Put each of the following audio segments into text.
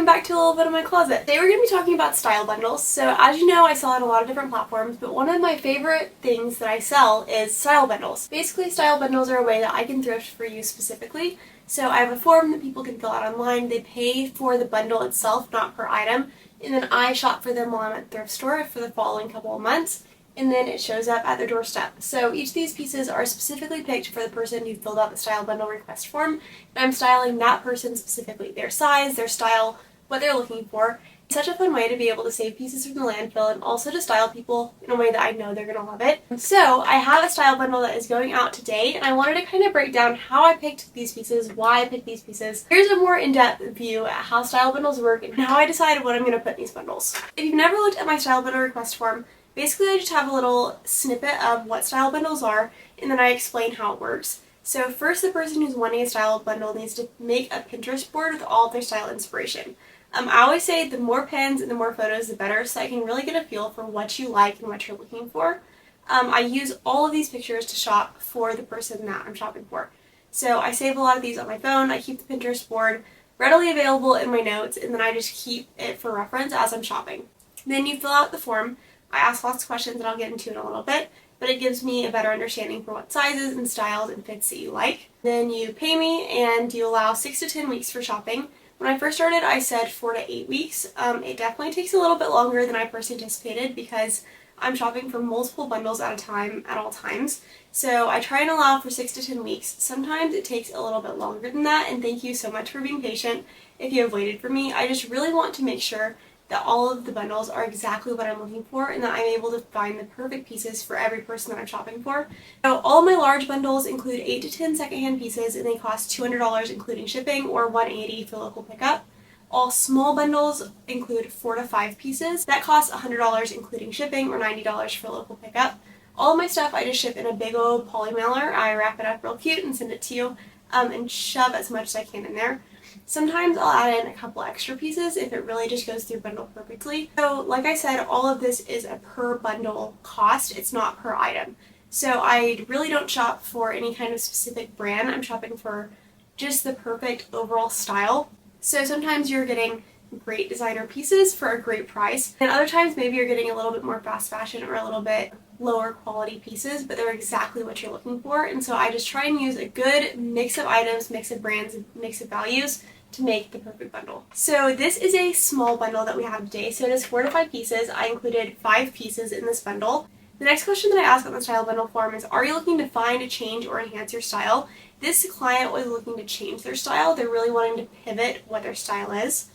back to a little bit of my closet. Today we're going to be talking about style bundles. So as you know, I sell on a lot of different platforms, but one of my favorite things that I sell is style bundles. Basically, style bundles are a way that I can thrift for you specifically. So I have a form that people can fill out online. They pay for the bundle itself, not per item, and then I shop for them while I'm at the thrift store for the following couple of months, and then it shows up at their doorstep. So each of these pieces are specifically picked for the person who filled out the style bundle request form, and I'm styling that person specifically, their size, their style, what they're looking for. It's such a fun way to be able to save pieces from the landfill and also to style people in a way that I know they're going to love it. So I have a style bundle that is going out today, and I wanted to kind of break down how I picked these pieces, why I picked these pieces. Here's a more in-depth view at how style bundles work and how I decided what I'm going to put in these bundles. If you've never looked at my style bundle request form, basically I just have a little snippet of what style bundles are, and then I explain how it works. So first, the person who's wanting a style bundle needs to make a Pinterest board with all of their style inspiration. I always say the more pins and the more photos the better, so I can really get a feel for what you like and what you're looking for. I use all of these pictures to shop for the person that I'm shopping for. So I save a lot of these on my phone, I keep the Pinterest board readily available in my notes, and then I just keep it for reference as I'm shopping. Then you fill out the form. I ask lots of questions that I'll get into in a little bit, but it gives me a better understanding for what sizes and styles and fits that you like. Then you pay me and you allow 6 to 10 weeks for shopping. When I first started, I said 4 to 8 weeks. It definitely takes a little bit longer than I first anticipated because I'm shopping for multiple bundles at a time at all times. So I try and allow for 6 to 10 weeks. Sometimes it takes a little bit longer than that, and thank you so much for being patient if you have waited for me. I just really want to make sure that all of the bundles are exactly what I'm looking for and that I'm able to find the perfect pieces for every person that I'm shopping for. So all of my large bundles include 8 to 10 secondhand pieces, and they cost $200 including shipping or $180 for local pickup. All small bundles include 4 to 5 pieces. That costs $100 including shipping or $90 for local pickup. All of my stuff I just ship in a big old poly mailer. I wrap it up real cute and send it to you and shove as much as I can in there. Sometimes I'll add in a couple extra pieces if it really just goes through bundle perfectly. So like I said, all of this is a per bundle cost. It's not per item. So I really don't shop for any kind of specific brand. I'm shopping for just the perfect overall style. So sometimes you're getting great designer pieces for a great price, and other times maybe you're getting a little bit more fast fashion or a little bit lower quality pieces, but they're exactly what you're looking for. And so I just try and use a good mix of items, mix of brands, mix of values to make the perfect bundle. So this is a small bundle that we have today. So it is 4 to 5 pieces. I included 5 pieces in this bundle. The next question that I ask on the style bundle form is, are you looking to find, change, or enhance your style? This client was looking to change their style. They're really wanting to pivot what their style is.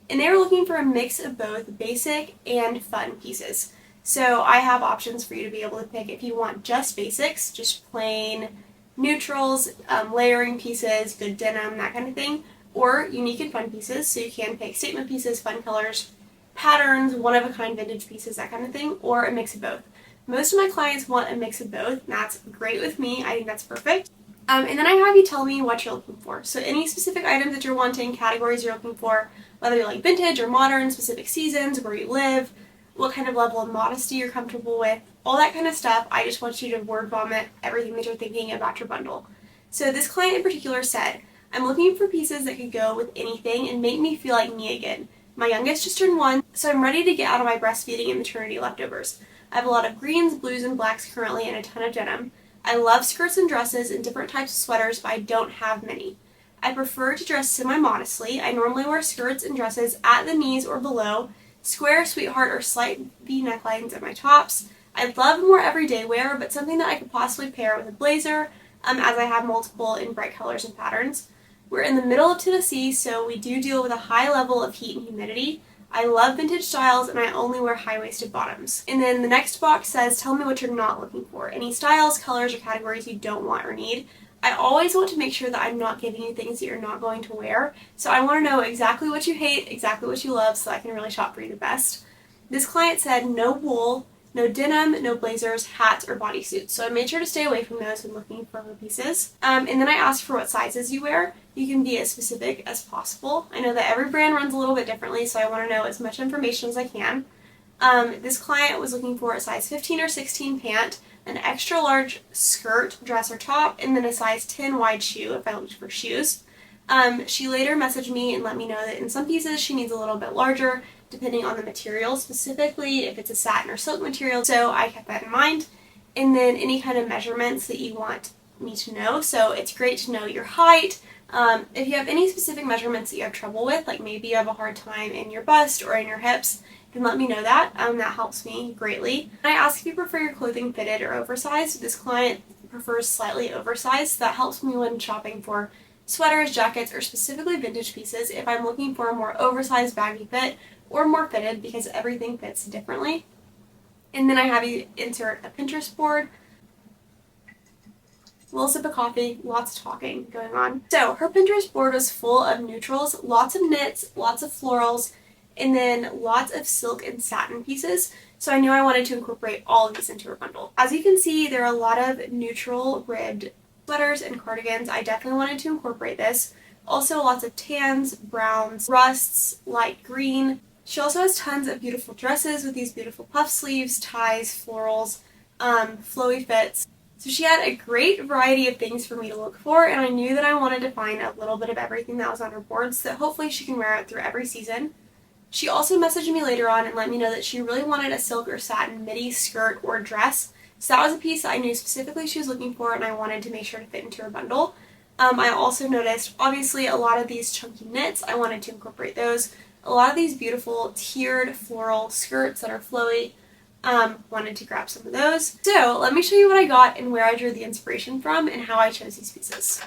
And they were looking for a mix of both basic and fun pieces. So I have options for you to be able to pick if you want just basics, just plain neutrals, layering pieces, good denim, that kind of thing, or unique and fun pieces. So you can pick statement pieces, fun colors, patterns, one-of-a-kind vintage pieces, that kind of thing, or a mix of both. Most of my clients want a mix of both, and that's great with me. I think that's perfect. And then I have you tell me what you're looking for. So any specific items that you're wanting, categories you're looking for, whether you like vintage or modern, specific seasons, where you live, what kind of level of modesty you're comfortable with, all that kind of stuff. I just want you to word vomit everything that you're thinking about your bundle. So this client in particular said, I'm looking for pieces that could go with anything and make me feel like me again. My youngest just turned 1, so I'm ready to get out of my breastfeeding and maternity leftovers. I have a lot of greens, blues, and blacks currently and a ton of denim. I love skirts and dresses and different types of sweaters, but I don't have many. I prefer to dress semi-modestly. I normally wear skirts and dresses at the knees or below, square, sweetheart, or slight V necklines at my tops. I love more everyday wear, but something that I could possibly pair with a blazer, as I have multiple in bright colors and patterns. We're in the middle of Tennessee, so we do deal with a high level of heat and humidity. I love vintage styles, and I only wear high-waisted bottoms. And then the next box says, tell me what you're not looking for. Any styles, colors, or categories you don't want or need. I always want to make sure that I'm not giving you things that you're not going to wear. So I want to know exactly what you hate, exactly what you love, so I can really shop for you the best. This client said no wool, no denim, no blazers, hats, or bodysuits. So I made sure to stay away from those when looking for her pieces. And then I asked for what sizes you wear. You can be as specific as possible. I know that every brand runs a little bit differently, so I want to know as much information as I can. This client was looking for a size 15 or 16 pant, an extra large skirt, dress, or top, and then a size 10 wide shoe if I looked for shoes. She later messaged me and let me know that in some pieces she needs a little bit larger, depending on the material, specifically if it's a satin or silk material, so I kept that in mind. And then any kind of measurements that you want me to know, so it's great to know your height. If you have any specific measurements that you have trouble with, like maybe you have a hard time in your bust or in your hips, then let me know that. That helps me greatly. I ask if you prefer your clothing fitted or oversized. This client prefers slightly oversized, so that helps me when shopping for sweaters, jackets, or specifically vintage pieces if I'm looking for a more oversized baggy fit or more fitted, because everything fits differently. And then I have you insert a Pinterest board. Little sip of coffee, lots of talking going on. So her Pinterest board was full of neutrals, lots of knits, lots of florals, and then lots of silk and satin pieces. So I knew I wanted to incorporate all of these into her bundle. As you can see, there are a lot of neutral ribbed sweaters and cardigans. I definitely wanted to incorporate this. Also lots of tans, browns, rusts, light green. She also has tons of beautiful dresses with these beautiful puff sleeves, ties, florals, flowy fits. So she had a great variety of things for me to look for, and I knew that I wanted to find a little bit of everything that was on her board so that hopefully she can wear it through every season. She also messaged me later on and let me know that she really wanted a silk or satin midi skirt or dress. So that was a piece that I knew specifically she was looking for, and I wanted to make sure to fit into her bundle. I also noticed, obviously, a lot of these chunky knits. I wanted to incorporate those. A lot of these beautiful tiered floral skirts that are flowy. Wanted to grab some of those. So let me show you what I got and where I drew the inspiration from and how I chose these pieces.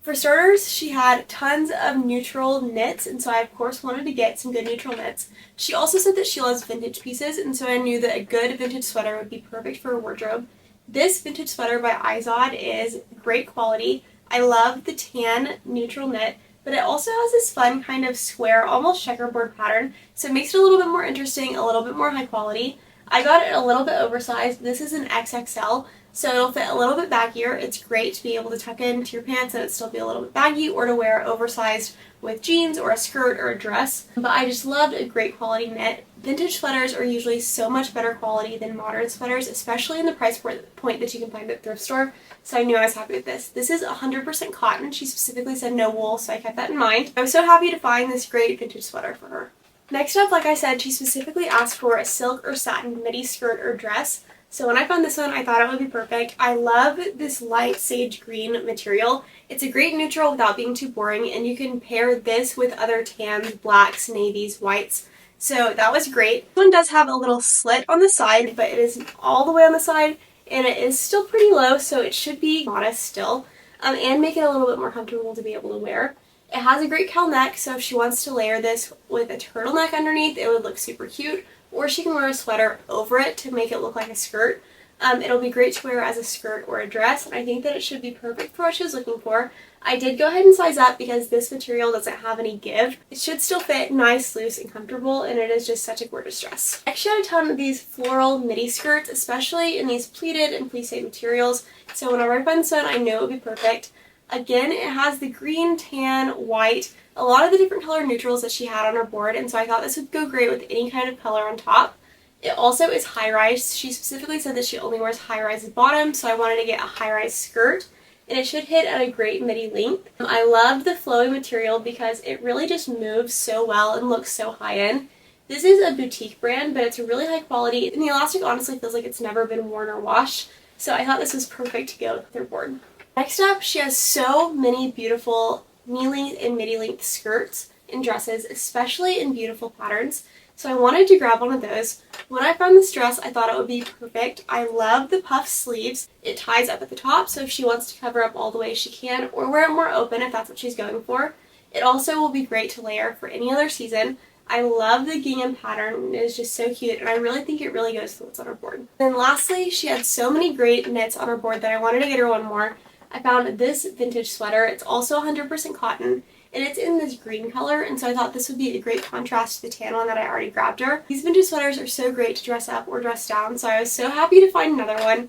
For starters, she had tons of neutral knits, and so I of course wanted to get some good neutral knits. She also said that she loves vintage pieces, and so I knew that a good vintage sweater would be perfect for her wardrobe. This vintage sweater by Izod is great quality. I love the tan neutral knit, but it also has this fun kind of square, almost checkerboard pattern, so it makes it a little bit more interesting, a little bit more high quality. I got it a little bit oversized. This is an XXL, so it'll fit a little bit baggier. It's great to be able to tuck into your pants and it still be a little bit baggy, or to wear oversized with jeans or a skirt or a dress. But I just loved a great quality knit. Vintage sweaters are usually so much better quality than modern sweaters, especially in the price point that you can find at thrift store. So I knew I was happy with this. This is 100% cotton. She specifically said no wool, so I kept that in mind. I was so happy to find this great vintage sweater for her. Next up, like I said, she specifically asked for a silk or satin midi skirt or dress. So when I found this one, I thought it would be perfect. I love this light sage green material. It's a great neutral without being too boring, and you can pair this with other tans, blacks, navies, whites. So that was great. This one does have a little slit on the side, but it isn't all the way on the side, and it is still pretty low, so it should be modest still, and make it a little bit more comfortable to be able to wear. It has a great cowl neck, so if she wants to layer this with a turtleneck underneath, it would look super cute. Or she can wear a sweater over it to make it look like a skirt. It'll be great to wear as a skirt or a dress, and I think that it should be perfect for what she was looking for. I did go ahead and size up because this material doesn't have any give. It should still fit nice, loose, and comfortable, and it is just such a gorgeous dress. I actually had a ton of these floral midi skirts, especially in these pleated and plissé materials, so whenever I find this one, I know it would be perfect. Again, it has the green, tan, white, a lot of the different color neutrals that she had on her board, and so I thought this would go great with any kind of color on top. It also is high-rise. She specifically said that she only wears high-rise bottoms, so I wanted to get a high-rise skirt, and it should hit at a great midi length. I love the flowy material because it really just moves so well and looks so high-end. This is a boutique brand, but it's really high quality, and the elastic honestly feels like it's never been worn or washed, so I thought this was perfect to go with her board. Next up, she has so many beautiful knee-length and midi-length skirts and dresses, especially in beautiful patterns. So I wanted to grab one of those. When I found this dress, I thought it would be perfect. I love the puff sleeves. It ties up at the top, so if she wants to cover up all the way she can, or wear it more open if that's what she's going for. It also will be great to layer for any other season. I love the gingham pattern. It is just so cute, and I really think it really goes with what's on her board. Then lastly, she had so many great knits on her board that I wanted to get her one more. I found this vintage sweater. It's also 100% cotton, and it's in this green color, and so I thought this would be a great contrast to the tan one that I already grabbed her. These vintage sweaters are so great to dress up or dress down, so I was so happy to find another one.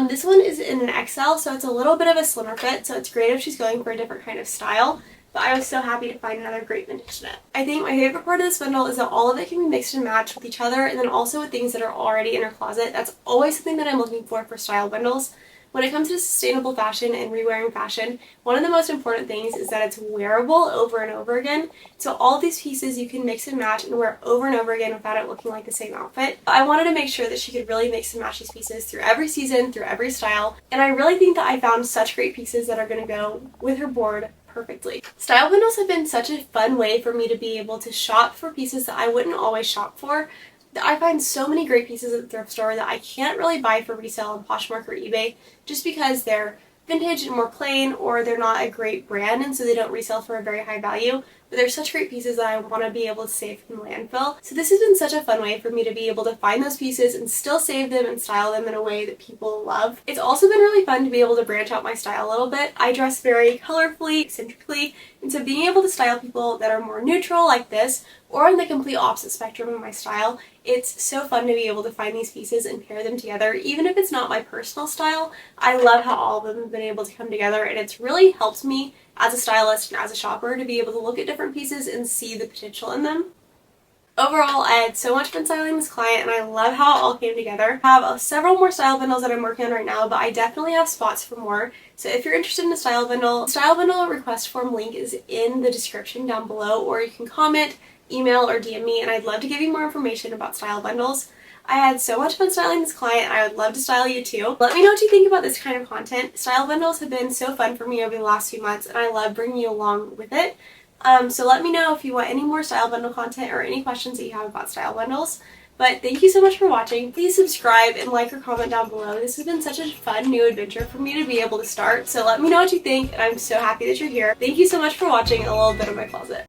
This one is in an XL, so it's a little bit of a slimmer fit, so it's great if she's going for a different kind of style, but I was so happy to find another great vintage knit. I think my favorite part of this bundle is that all of it can be mixed and matched with each other, and then also with things that are already in her closet. That's always something that I'm looking for style bundles. When it comes to sustainable fashion and rewearing fashion, one of the most important things is that it's wearable over and over again. So all of these pieces you can mix and match and wear over and over again without it looking like the same outfit. I wanted to make sure that she could really mix and match these pieces through every season, through every style, and I really think that I found such great pieces that are going to go with her board perfectly. Style bundles have been such a fun way for me to be able to shop for pieces that I wouldn't always shop for. I find so many great pieces at the thrift store that I can't really buy for resale on Poshmark or eBay just because they're vintage and more plain, or they're not a great brand and so they don't resell for a very high value. But they're such great pieces that I want to be able to save from landfill. So this has been such a fun way for me to be able to find those pieces and still save them and style them in a way that people love. It's also been really fun to be able to branch out my style a little bit. I dress very colorfully, eccentrically, and so being able to style people that are more neutral like this, or on the complete opposite spectrum of my style, it's so fun to be able to find these pieces and pair them together. Even if it's not my personal style, I love how all of them have been able to come together, and it's really helped me as a stylist and as a shopper to be able to look at different pieces and see the potential in them. Overall, I had so much fun styling this client and I love how it all came together. I have several more style bundles that I'm working on right now, but I definitely have spots for more. So if you're interested in a style bundle request form link is in the description down below, or you can comment, email, or DM me, and I'd love to give you more information about style bundles. I had so much fun styling this client. I would love to style you too. Let me know what you think about this kind of content. Style bundles have been so fun for me over the last few months and I love bringing you along with it. So let me know if you want any more style bundle content or any questions that you have about style bundles. But thank you so much for watching. Please subscribe and like or comment down below. This has been such a fun new adventure for me to be able to start. So let me know what you think, and I'm so happy that you're here. Thank you so much for watching a little bit of my closet.